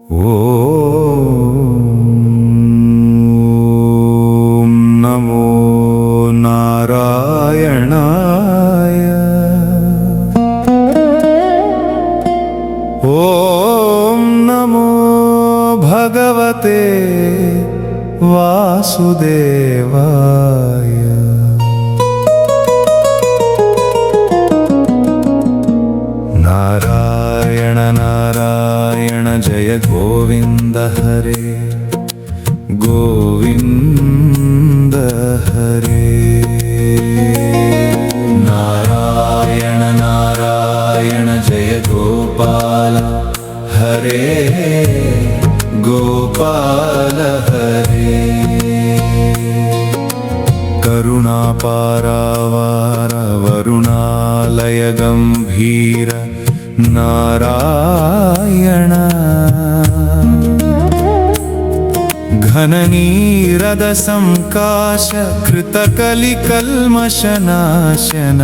ಓಂ ನಮೋ ನಾರಾಯಣಾಯ. ಓಂ ನಮೋ ಭಗವತೆ ವಾಸುದೇವಾಯ. ನಾರಾಯಣ ನಾರಾಯಣ ಜಯ ಗೋವಿಂದ ಹರೇ ಗೋವಿಂದ ಹರೇ. ನಾರಾಯಣ ನಾರಾಯಣ ಜಯ ಗೋಪಾಲ ಹರೇ ಗೋಪಾಲ ಹರೇ. ಕರುಣಾಪಾರಾವಾರ ವರುಣಾಲಯ ಗಂಭೀರ ನಾರಾಯಣ. ಘನನೀರದ ಸಂಕಾಶ ಕೃತಕಲಿ ಕಲ್ಮಶನಾಶನ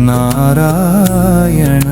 ನಾರಾಯಣ.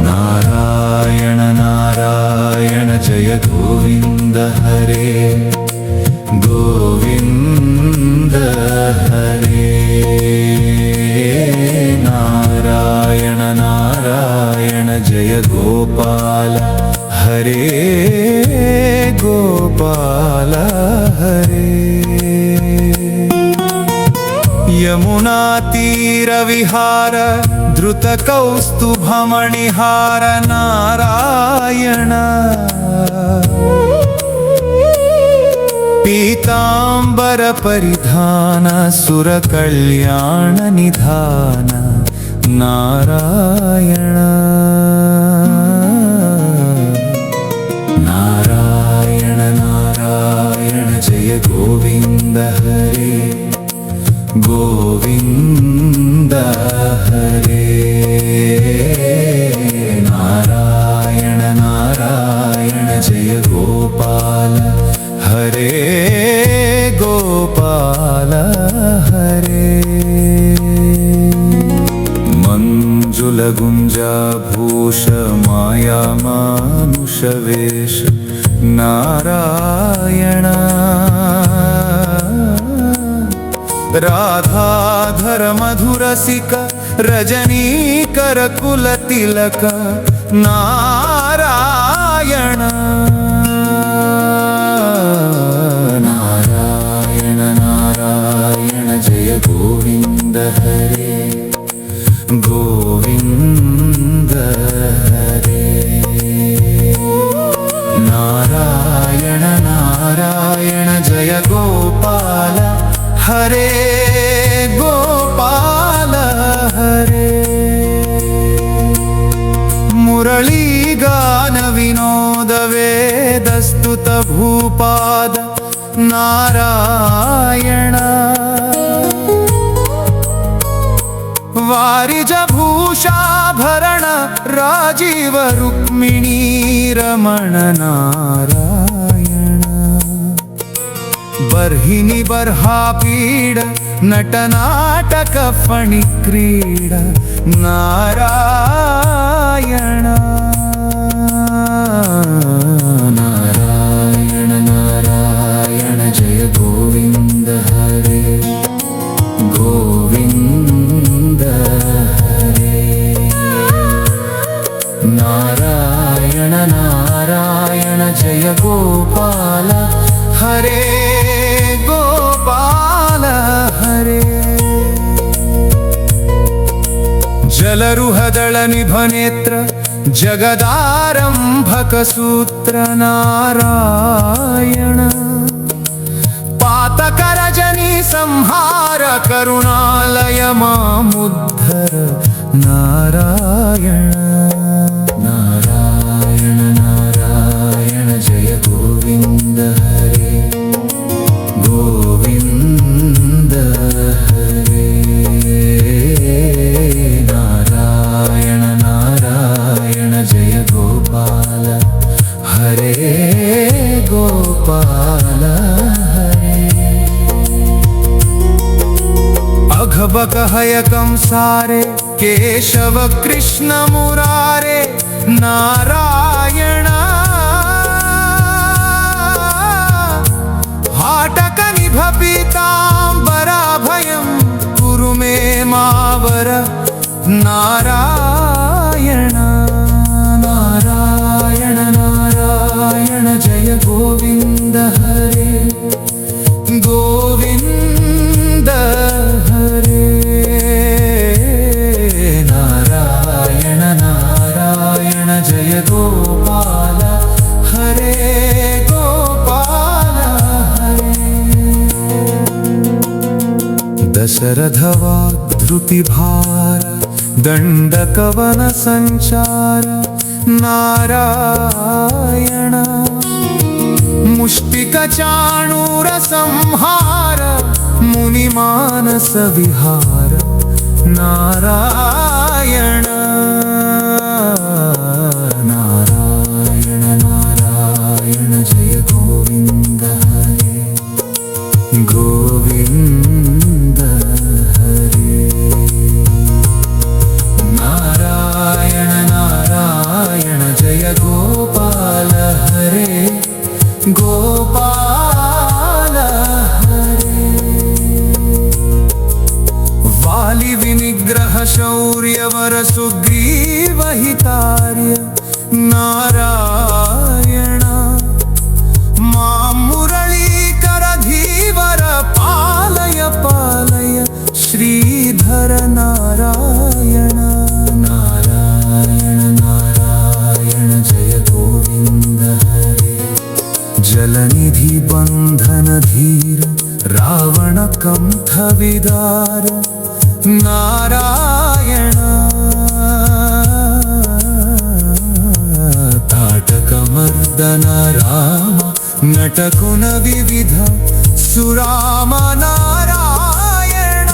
ನಾರಾಯಣ ನಾರಾಯಣ ಜಯ ಗೋವಿಂದ ಹರೇ ಗೋವಿಂದ ಹರೇ. ನಾರಾಯಣ ನಾರಾಯಣ ಜಯ ಗೋಪಾಲ ಹರೇ ಗೋಪಾಲ ಹರೇ. ಯಮುನಾ ತೀರ ವಿಹಾರ ಧೃತ ಕೌಸ್ತುಭಮಣಿಹಾರ ನಾರಾಯಣ. ಪೀತಾಂಬರ ಪರಿಧಾನ ಸುರ ಕಲ್ಯಾಣ ನಿಧಾನ ನಾರಾಯಣ. ನಾರಾಯಣ ನಾರಾಯಣ ಜಯ ಗೋವಿಂದ ಹರೇ ಗೋವಿಂದ ಹರೇ. ನಾರಾಯಣ ನಾರಾಯಣ ಜಯ ಗೋಪಾಲ ಹರೇ ಗೋಪಾಲ ಹರೇ. ಮಂಜುಲ ಗುಂಜಾಭೂಷ ಮಾಯಾ ಮಾನುಷ ವೇಷ ನಾರಾಯಣ. ರಾಧಾಧರ ಮಧುರಸಿಕ ರಜನೀಕರ ಕುಲ ತಿಲಕ ನಾರಾಯಣ. ನಾರಾಯಣ ನಾರಾಯಣ ಜಯ ಗೋವಿಂದ ಹರೇ ಗೋವಿಂದ ಹರೇ. ನಾರಾಯಣ ನಾರಾಯಣ ಜಯ ಗೋಪಾಲ ಹರೇ ಗೋಪಾಲ ಹರೇ. ಮುರಳೀಗಾನ ವಿನೋದ ವೇದಸ್ತುತ ಭೂಪಾದ ನಾರಾಯಣ. ವಾರಿಜ ಭೂಷಾಭರಣ ರಾಜೀವ ರುಕ್ಮಿಣೀ ರಮಣ ನಾರಾಯಣ. ಬರ್ಹಿಣಿ ಬರ್ಹಾಪೀಡ ನಟನಾಟಕ ಫಣಿ ಕ್ರೀಡ ನಾರಾಯಣ. ನಾರಾಯಣ ನಾರಾಯಣ ಜಯ ಗೋವಿಂದ ಹರೇ ಗೋವಿಂದ ಹರೇ. ನಾರಾಯಣ ನಾರಾಯಣ ಜಯ ಗೋಪಾಲ ಹರೇ ಗೋಪಾಲ ಹರೇ. ಜಲರುಹದಳ ನಿಭನೇತ್ರ ಜಗದಾರಂಭಕ ಸೂತ್ರ ನಾರಾಯಣ. ಪಾತಕ ರಜನಿ ಸಂಹಾರ ಕರುಣಾಲಯ ಮಾಮುದ್ಧರ ನಾರಾಯಣ. ನಾರಾಯಣ ನಾರಾಯಣ ಜಯ ಗೋವಿಂದ ಹರೇ ಗೋವಿಂದ ಹರೇ. ನಾರಾಯಣ ನಾರಾಯಣ ಜಯ ಗೋಪಾಲ ಹರೇ ಗೋಪಾಲ ಹರೇ. ಅಘಬಕ ಹಯ ಕಂಸಾರೆ ಕೇಶವ ಕೃಷ್ಣ ಮುರಾರೆ नारायण हाटक निभ पीताम्बराभयं कुरु मे मावर नारायण नारायण नारायण जय गोविन्द हरे गोविन्द हरे नारायण नारायण जय गोपाल हरे गोपाल हरे दशरथ वाग्धृतिभार दण्डकवन संचार नारायण मुष्टिकचाणूर संहार मुनिमानस विहार नारायण नारायण नारायण जय गोविन्द हरे गोविन्द हरे नारायण नारायण जय गोपाल हरे गोपाल हरे वाली विनिग्रह शौर्यवर सुग्रीव हितार्य नारायण मां मुरलीकर धीवर पालय पालय श्रीधर नारायण नारायण नारायण जय गोविन्द हरे जलनिधि बंधन धीर रावण कंठ विदार नारायण ताटक मर्दन राम नटकुन विविध सुराम नारायण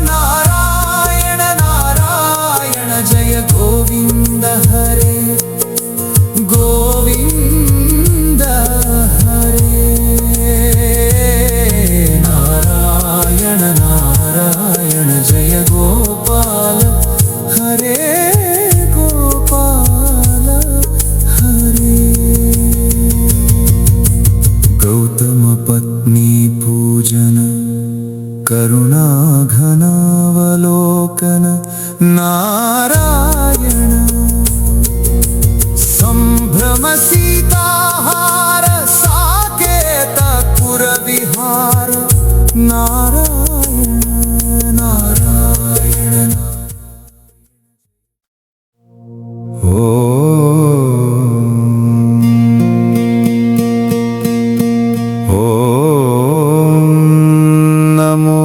नारायण नारायण जय गोविन्द हरे गोविन्द हरे नारायण नारायण जय गोपाल हरे गोपाल हरे गौतम पत्नी पूजन करुणा घनावलोकन नारायण संभ्रम सीताहार साकेत पुर विहार नारायण नारायण ॐ नमो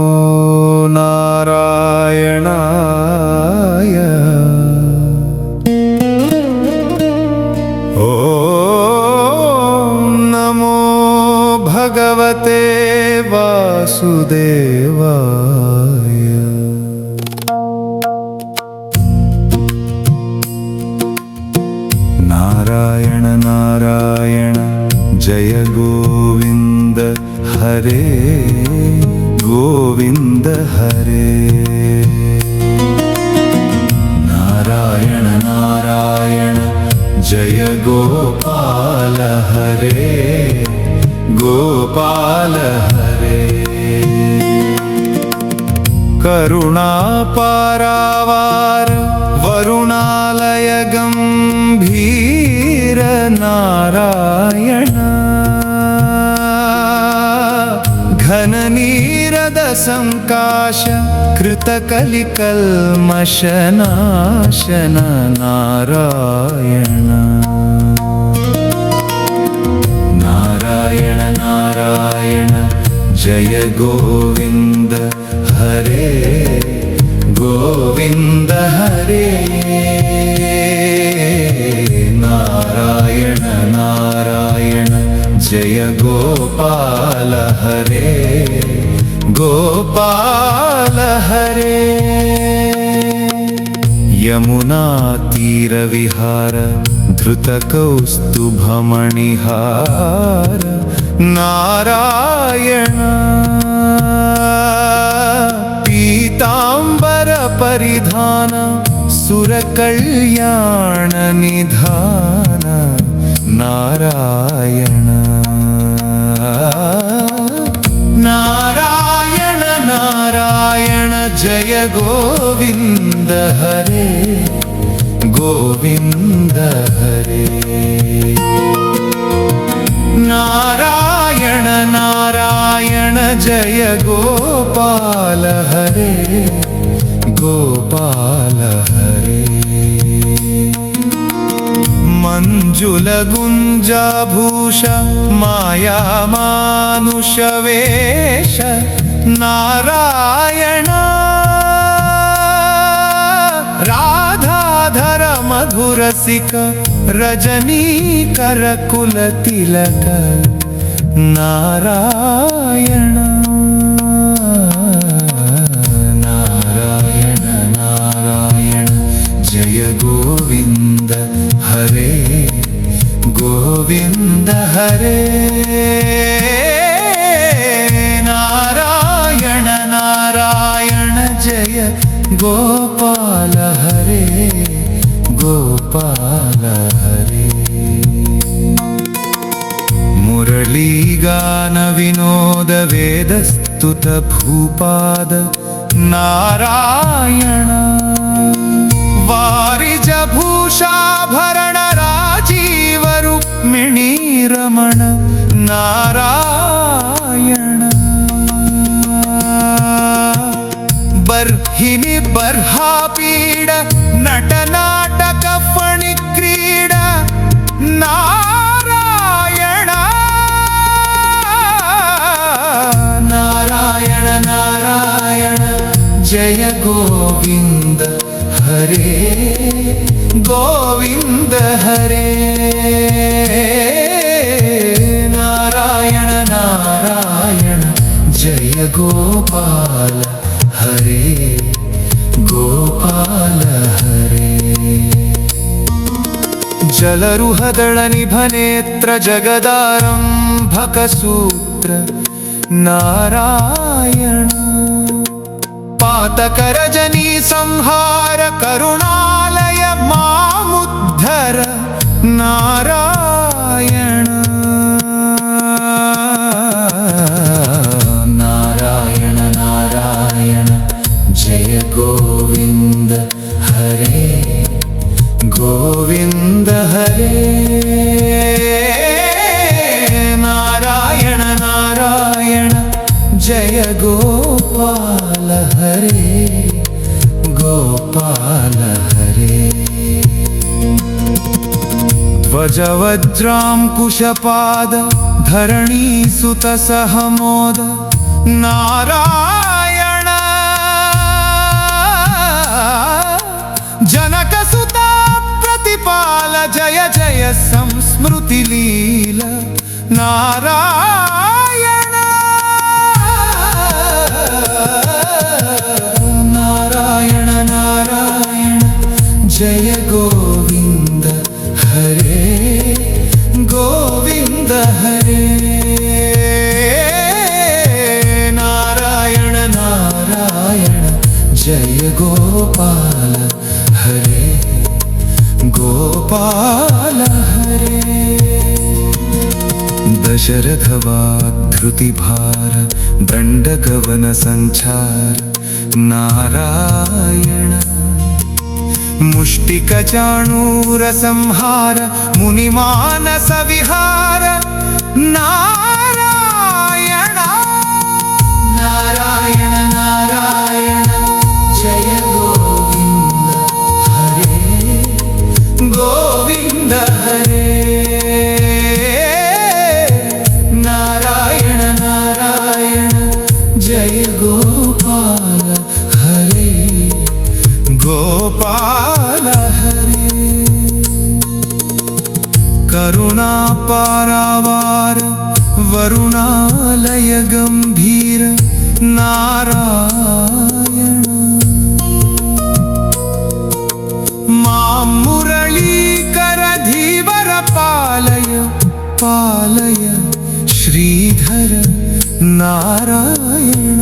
नारायणाय ॐ नमो भगवते वासुदेवाय नारायण नारायण जय गोविन्द हरे गोविन्द हरे नारायण नारायण जय गोपाल हरे गोपाल हरे करुणा पारावार वरुणालय गंभीर नारायण घन नीरद संकाश कृतकलिकल्मषनाशन नारायण नारायण नारायण जय गोविन्द हरे गोविन्द हरे नारायण नारायण जय गोपाल हरे गोपाल हरे यमुना तीर विहार धृत कौस्तुभमणिहार नारायण पीतांबर परिधान ಸುರಕಲ್ಯಾಣ ನಿಧಾನ ನಾರಾಯಣ ನಾರಾಯಣ ನಾರಾಯಣ ಜಯ ಗೋವಿಂದ ಹರೇ ಗೋವಿಂದ ಹರೇ ನಾರಾಯಣ ನಾರಾಯಣ ಜಯ ಗೋಪಾಲ ಹರೇ ಗೋಪಾಲ ಹರೇ ಮಂಜುಲ ಗುಂಜಾಭೂಷ ಮಾಯಾ ಮಾನುಷ ವೇಷ ನಾರಾಯಣ ರಾಧಾಧರ ಮಧುರಸಿಕ ರಜನೀಕರ ಕುಲ ತಿಲಕ ನಾರಾಯಣ ನಾರಾಯಣ ನಾರಾಯಣ ಜಯ ಗೋವಿಂದ ಹರೇ ಗೋವಿಂದ ಹರೇ ನಾರಾಯಣ ನಾರಾಯಣ ಜಯ ಗೋಪಾಲ ಹರೇ ಗೋಪಾಲ ಹರೇ ಮುರಳೀಗಾನ ವಿನೋದ ವೇದಸ್ತುತ ಭೂಪಾದ ನಾರಾಯಣ ವಾರಿಜ ಭೂಷಾಭರಣ ರಾಜೀವ ರುಕ್ಮಿಣೀ ರಮಣ ನಾರಾಯಣ ಬರ್ಹಿನಿ ಬರ್ಹಾಪೀಡ ನಟ ನಾಟಕ ಫಣಿ ಕ್ರೀಡ ನಾರಾಯಣ ನಾರಾಯಣ ನಾರಾಯಣ ಜಯ ಗೋವಿಂದ ಹರೇ ಗೋವಿಂದ ಹರೇ ನಾರಾಯಣ ನಾರಾಯಣ ಜಯ ಗೋಪಾಲ ಹರೇ ಗೋಪಾಲ ಹರೇ ಜಲರುಹದಳ ನಿಭನೇತ್ರ ಜಗದಾರಂಭಕ ಸೂತ್ರ ನಾರಾಯಣ ಪಾತಕ ರಜನಿ ಸಂಹಾರ ಕರುಣಾಲಯ ಮಾಮುದ್ಧರ ನಾರಾಯಣ ನಾರಾಯಣ ನಾರಾಯಣ ಜಯ ಗೋವಿಂದ ಹರೇ ಗೋವಿಂದ ಹರೇ ನಾರಾಯಣ ನಾರಾಯಣ ಜಯ ಗೋಪಾಲ ಹರೇ ಗೋಪಾಲ ಹರೇ ಧ್ವಜವಜ್ರಾಂಕುಶಪಾದ ಧರಣೀಸುತ ಸಹಮೋದ ನಾರಾಯಣ ಜನಕಸುತ ಪ್ರತಿಪಾಲ ಜಯ ಜಯ ಸಂಸ್ಮೃತಿ ಲೀಲ ನಾರಾಯಣ ನಾರಾಯಣ ನಾರಾಯಣ ಜಯ ಗೋವಿಂದ ಹರೇ ಗೋವಿಂದ ಹರೇ ನಾರಾಯಣ ನಾರಾಯಣ ಜಯ ಗೋಪಾಲ ಹರೇ ಗೋಪಾಲ ಹರೇ ದಶರಥವಾಧೃತಿಭಾರ ದಂಡಗವನ ಸಂಚಾರ ನಾರಾಯಣ ಮುಷ್ಟಿಕ ಚಾಣೂರ ಸಂಹಾರ ಮುನಿಮಾನಸ ವಿಹಾರ ನಾರಾಯಣ ನಾರಾಯಣ ನಾರಾಯಣ ಜಯ ಗೋವಿಂದ ಹರೇ ಗೋವಿಂದ ಹರೇ ನಾರಾಯಣ ನಾರಾಯಣ ಜಯ ಗೋಪಾಲ ಹರೇ ಗೋಪಾಲ ಹರೇ ಕರುಣಾ ಪಾರಾವಾರ ವರುಣಾಲಯ ಗಂಭೀರ ನಾರಾಯಣ ಮಾಂ ಮುರಳೀಕರ ಧೀವರ ಪಾಲಯ ಪಾಲಯ ಶ್ರೀಧರ ನಾರಾಯಣ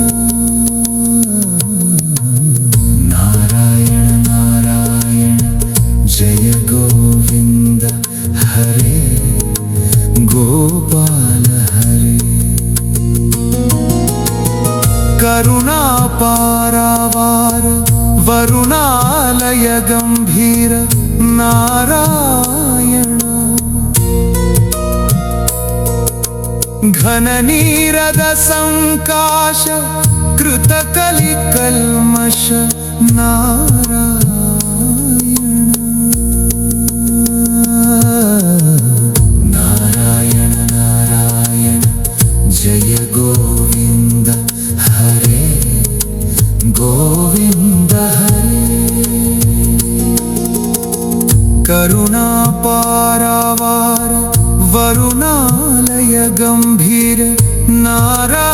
ನಾರಾಯಣ ನಾರಾಯಣ जय गोविन्द हरे गोपाल हरे करुणापारावार वरुणालय गम्भीर नारायण घननीरद संकाश कृतकलिकल्मष नारायण नारायण नारायण जय गोविन्द हरे गोविन्द हरे करुणापारावार वरुणालय गम्भीर नारायण